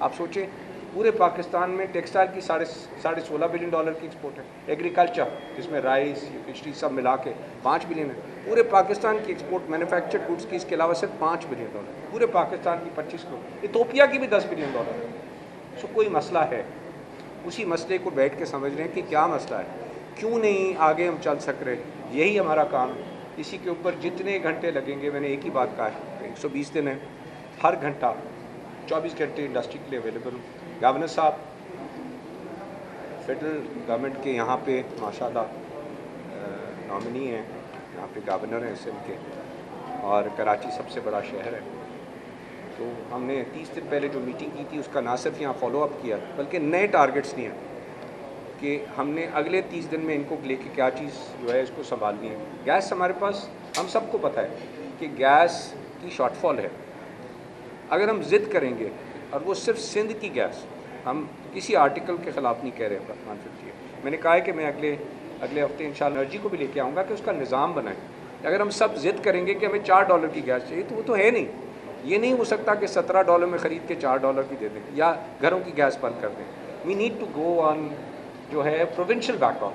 آپ سوچیں پورے پاکستان میں ٹیکسٹائل کی $16.5 بلین کی ایکسپورٹ ہے. ایگریکلچر جس میں رائس فشری سب ملا کے 5 بلین ہے. پورے پاکستان کی ایکسپورٹ مینوفیکچرڈ گڈس کی اس کے علاوہ صرف $5 بلین. پورے پاکستان کی 25 کروڑ. ایتھوپیا کی بھی $10 بلین. سو کوئی مسئلہ ہے, اسی مسئلے کو بیٹھ کے سمجھ رہے ہیں کہ کیا مسئلہ ہے, کیوں نہیں آگے ہم چل سک رہے. یہی ہمارا کام ہے. اسی کے اوپر جتنے گھنٹے لگیں گے, میں نے ایک ہی بات کہا ہے, 120 دن ہے, ہر گھنٹہ 24 گھنٹے انڈسٹری کے لیے اویلیبل ہوں. گورنر صاحب فیڈرل گورنمنٹ کے یہاں پہ ماشاءاللہ نامنی ہیں, یہاں پہ گورنر ہیں سندھ کے, اور کراچی سب سے بڑا شہر ہے. تو ہم نے 30 دن پہلے جو میٹنگ کی تھی اس کا نہ صرف یہاں فالو اپ کیا بلکہ نئے ٹارگٹس دیے ہیں کہ ہم نے اگلے 30 دن میں ان کو لے کے کیا چیز جو ہے اس کو سنبھالنی ہے. گیس ہمارے پاس ہم سب کو پتہ ہے کہ گیس کی شارٹ فال ہے. اگر ہم ضد کریں گے, اور وہ صرف سندھ کی گیس, ہم کسی آرٹیکل کے خلاف نہیں کہہ رہے ہیں 150. میں نے کہا ہے کہ میں اگلے ہفتے انشاءاللہ انرجی کو بھی لے کے آؤں گا کہ اس کا نظام بنائیں. اگر ہم سب ضد کریں گے کہ ہمیں $4 کی گیس چاہیے, تو وہ تو ہے نہیں. یہ نہیں ہو سکتا کہ $17 میں خرید کے $4 کی دے دیں یا گھروں کی گیس بند کر دیں. وی نیڈ ٹو گو آن جو ہے provincial back of,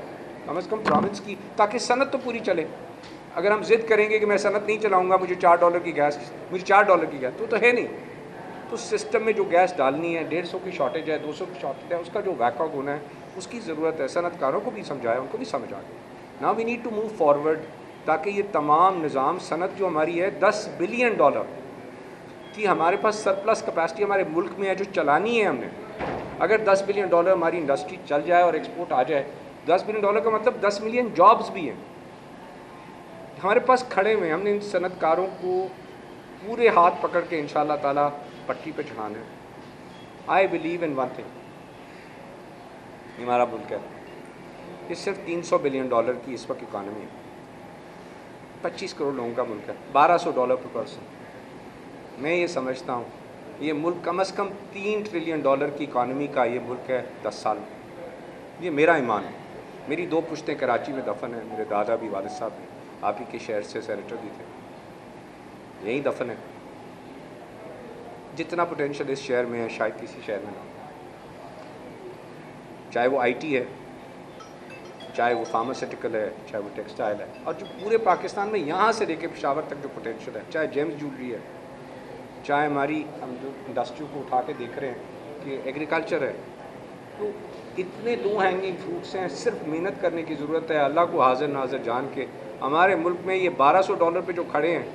come is come province کی, تاکہ صنعت تو پوری چلے. اگر ہم ضد کریں گے کہ میں صنعت نہیں چلاؤں گا, مجھے $4 کی گیس, مجھے $4 کی گیس, تو ہے نہیں. تو سسٹم میں جو گیس ڈالنی ہے, 150 کی شارٹیج ہے, 200 کی شارٹیج ہے, اس کا جو بیک آف ہونا ہے اس کی ضرورت ہے. صنعت کاروں کو بھی سمجھایا, ان کو بھی سمجھ آ گیا. Now we need to move forward, تاکہ یہ تمام نظام صنعت جو ہماری ہے $10 بلین کی ہمارے پاس سرپلس کیپیسٹی ہمارے ملک میں ہے جو چلانی ہے ہم نے. اگر $10 بلین ہماری انڈسٹری چل جائے اور ایکسپورٹ آ جائے, $10 بلین کا مطلب 10 ملین جابز بھی ہیں ہمارے پاس کھڑے ہوئے. ہم نے ان صنعت کاروں کو پورے ہاتھ پکڑ کے انشاءاللہ تعالیٰ پٹری پہ چڑھانا ہے. I believe in one thing, یہ ہمارا ملک ہے, یہ صرف $300 بلین کی اس وقت اکانومی ہے, 25 کروڑ لوگوں کا ملک ہے, $1200 پر پرسن. میں یہ سمجھتا ہوں یہ ملک کم از کم $3 ٹریلین کی اکانومی کا یہ ملک ہے 10 سال میں. یہ میرا ایمان ہے. میری 2 پشتیں کراچی میں دفن ہیں, میرے دادا بھی, والد صاحب بھی آپ ہی کے شہر سے سینیٹر بھی تھے, یہیں دفن ہے. جتنا پوٹینشیل اس شہر میں ہے شاید کسی شہر میں نہ ہو, چاہے وہ IT ہے, چاہے وہ فارماسیوٹیکل ہے, چاہے وہ ٹیکسٹائل ہے, اور جو پورے پاکستان میں یہاں سے لے کے پشاور تک جو پوٹینشیل ہے, چاہے جیمز جولری ہے, چاہے ہماری ہم جو انڈسٹری کو اٹھا کے دیکھ رہے ہیں کہ ایگریکلچر ہے. تو اتنے لو ہینگنگ فروٹس ہیں, صرف محنت کرنے کی ضرورت ہے. اللہ کو حاضر ناظر جان کے ہمارے ملک میں یہ $1200 پہ جو کھڑے ہیں,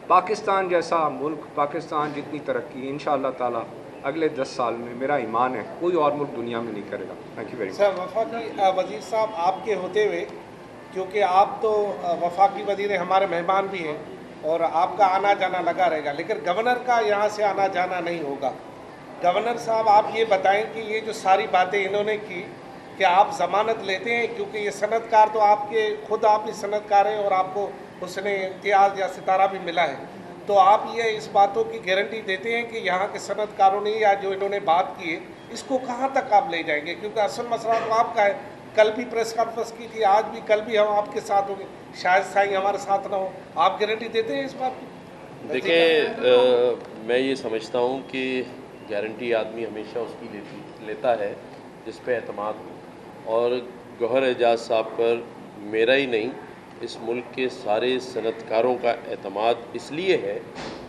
پاکستان جیسا ملک, پاکستان جتنی ترقی انشاءاللہ تعالیٰ اگلے 10 سال میں میرا ایمان ہے کوئی اور ملک دنیا میں نہیں کرے گا. Thank you very much. Sir وفاقی وزیر صاحب آپ کے ہوتے ہوئے, کیونکہ آپ تو وفاقی وزیر ہمارے مہمان بھی ہیں اور آپ کا آنا جانا لگا رہے گا, لیکن گورنر کا یہاں سے آنا جانا نہیں ہوگا. گورنر صاحب آپ یہ بتائیں کہ یہ جو ساری باتیں انہوں نے کی, کہ آپ ضمانت لیتے ہیں, کیونکہ یہ صنعت کار تو آپ کے خود آپ ہی صنعت کار ہیں اور آپ کو حسن امتیاز یا ستارہ بھی ملا ہے, تو آپ یہ اس باتوں کی گارنٹی دیتے ہیں کہ یہاں کے صنعت کاروں نے یا جو انہوں نے بات کی ہے اس کو کہاں تک آپ لے جائیں گے؟ کیونکہ اصل مسئلہ تو آپ کا ہے. کل بھی پریس کانفرنس کی تھی, آج بھی, کل بھی ہم آپ کے ساتھ ہوں گے, شاید سائیں ہمارے ساتھ نہ ہو. آپ گارنٹی دیتے ہیں اس بات کی؟ دیکھیں, میں یہ سمجھتا ہوں کہ گارنٹی آدمی ہمیشہ اس کی لیتا ہے جس پہ اعتماد ہو, اور گوہر اعجاز صاحب پر میرا ہی نہیں اس ملک کے سارے صنعت کاروں کا اعتماد اس لیے ہے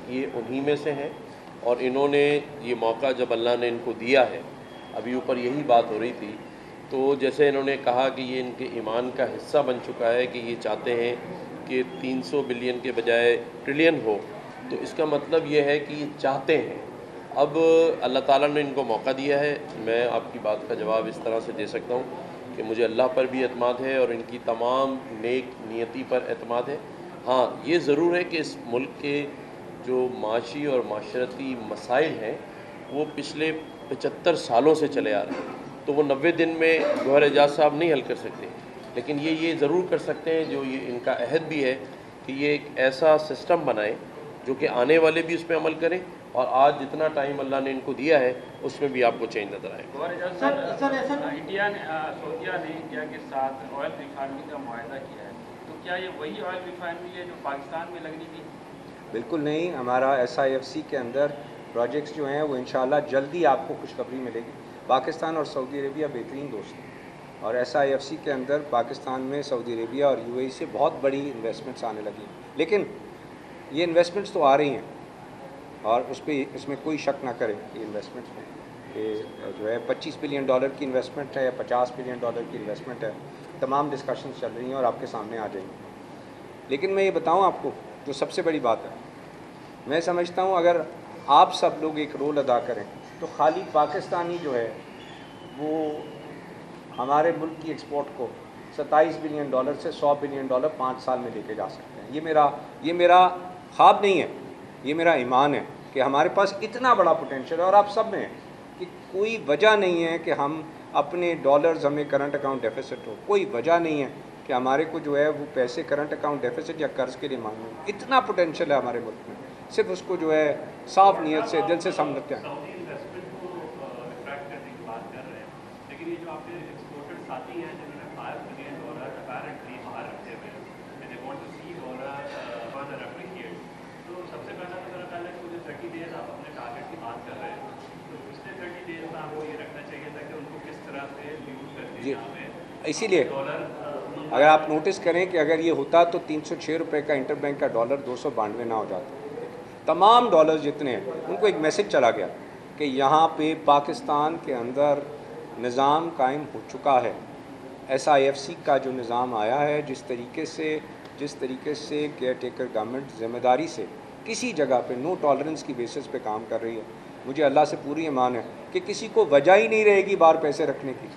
کہ یہ انہی میں سے ہیں, اور انہوں نے یہ موقع جب اللہ نے ان کو دیا ہے, ابھی اوپر یہی بات ہو رہی تھی, تو جیسے انہوں نے کہا کہ یہ ان کے ایمان کا حصہ بن چکا ہے کہ یہ چاہتے ہیں کہ 300 بلین کے بجائے ٹریلین ہو, تو اس کا مطلب یہ ہے کہ یہ چاہتے ہیں. اب اللہ تعالیٰ نے ان کو موقع دیا ہے. میں آپ کی بات کا جواب اس طرح سے دے سکتا ہوں کہ مجھے اللہ پر بھی اعتماد ہے اور ان کی تمام نیک نیتی پر اعتماد ہے. ہاں, یہ ضرور ہے کہ اس ملک کے جو معاشی اور معاشرتی مسائل ہیں وہ پچھلے 75 سالوں سے چلے آ رہے ہیں, تو وہ 90 دن میں گوہر اعجاز صاحب نہیں حل کر سکتے, لیکن یہ ضرور کر سکتے ہیں, جو یہ ان کا عہد بھی ہے کہ یہ ایک ایسا سسٹم بنائیں جو کہ آنے والے بھی اس پہ عمل کریں, اور آج جتنا ٹائم اللہ نے ان کو دیا ہے اس میں بھی آپ کو چینج نظر آئے. انڈیا نے سعودیہ نے انڈیا کے ساتھ آئل ریفائنری کا معاہدہ کیا ہے, تو کیا یہ وہی آئل ریفائنری ہے جو پاکستان میں لگنی تھی؟ بالکل نہیں. ہمارا SIFC کے اندر پروجیکٹس جو ہیں وہ انشاءاللہ جلدی آپ کو خوشخبری ملے گی. پاکستان اور سعودی عربیہ بہترین دوست ہیں, اور SIFC کے اندر پاکستان میں سعودی عربیہ اور UAE سے بہت بڑی انویسٹمنٹس آنے لگی ہیں. لیکن یہ انویسٹمنٹس تو آ رہی ہیں, اور اس میں کوئی شک نہ کرے کہ انویسٹمنٹس میں کہ جو ہے $25 بلین کی انویسٹمنٹ ہے, $50 بلین کی انویسٹمنٹ ہے. تمام ڈسکشنز چل رہی ہیں اور آپ کے سامنے آ جائیں گی. لیکن میں یہ بتاؤں آپ کو جو سب سے بڑی بات ہے, میں سمجھتا ہوں اگر آپ سب لوگ ایک رول ادا کریں تو خالی پاکستانی جو ہے وہ ہمارے ملک کی ایکسپورٹ کو $27 بلین سے $100 بلین 5 سال میں لے کے جا سکتے ہیں. یہ میرا خواب نہیں ہے, یہ میرا ایمان ہے کہ ہمارے پاس اتنا بڑا پوٹینشیل ہے, اور آپ سب میں ہے کہ کوئی وجہ نہیں ہے کہ ہم اپنے ڈالرز ہمیں کرنٹ اکاؤنٹ ڈیفیسٹ ہو. کوئی وجہ نہیں ہے کہ ہمارے کو جو ہے وہ پیسے کرنٹ اکاؤنٹ ڈیفیسٹ یا قرض کے لیے مانگنے. اتنا پوٹینشیل ہے ہمارے ملک میں, صرف اس کو جو ہے صاف نیت سے دل سے سمجھتے ہیں. سعودی انویسٹمنٹ کو اٹریکٹ کرنے کی بات کر رہے ہیں, لیکن یہ جو آپ کے ایکسپورٹر ساتھی ہیں جنہوں نے $5 بلین اپیرنٹلی باہر رکھے ہوئے ہیں, they want to see dollar appreciate, تو سب سے پہلا تو میرا خیال ہے کہ جو 30 days آپ اپنے ٹارگیٹ کی بات کر رہے ہیں, تو پچھلے 30 days میں آپ کو یہ رکھنا چاہیے تھا کہ ان کو کس طرح سے یوز کرتے ہیں یہاں پہ. اسی لیے اگر آپ نوٹس کریں کہ اگر یہ ہوتا تو $306 کا انٹر بینک کا ڈالر 292 نہ ہو جاتا. تمام ڈالرز جتنے ہیں ان کو ایک میسج چلا گیا کہ یہاں پہ پاکستان کے اندر نظام قائم ہو چکا ہے. SIFC کا جو نظام آیا ہے, جس طریقے سے کیئر ٹیکر گورنمنٹ ذمہ داری سے کسی جگہ پہ نو ٹالرنس کی بیسس پہ کام کر رہی ہے, مجھے اللہ سے پوری ایمان ہے کہ کسی کو وجہ ہی نہیں رہے گی باہر پیسے رکھنے کی.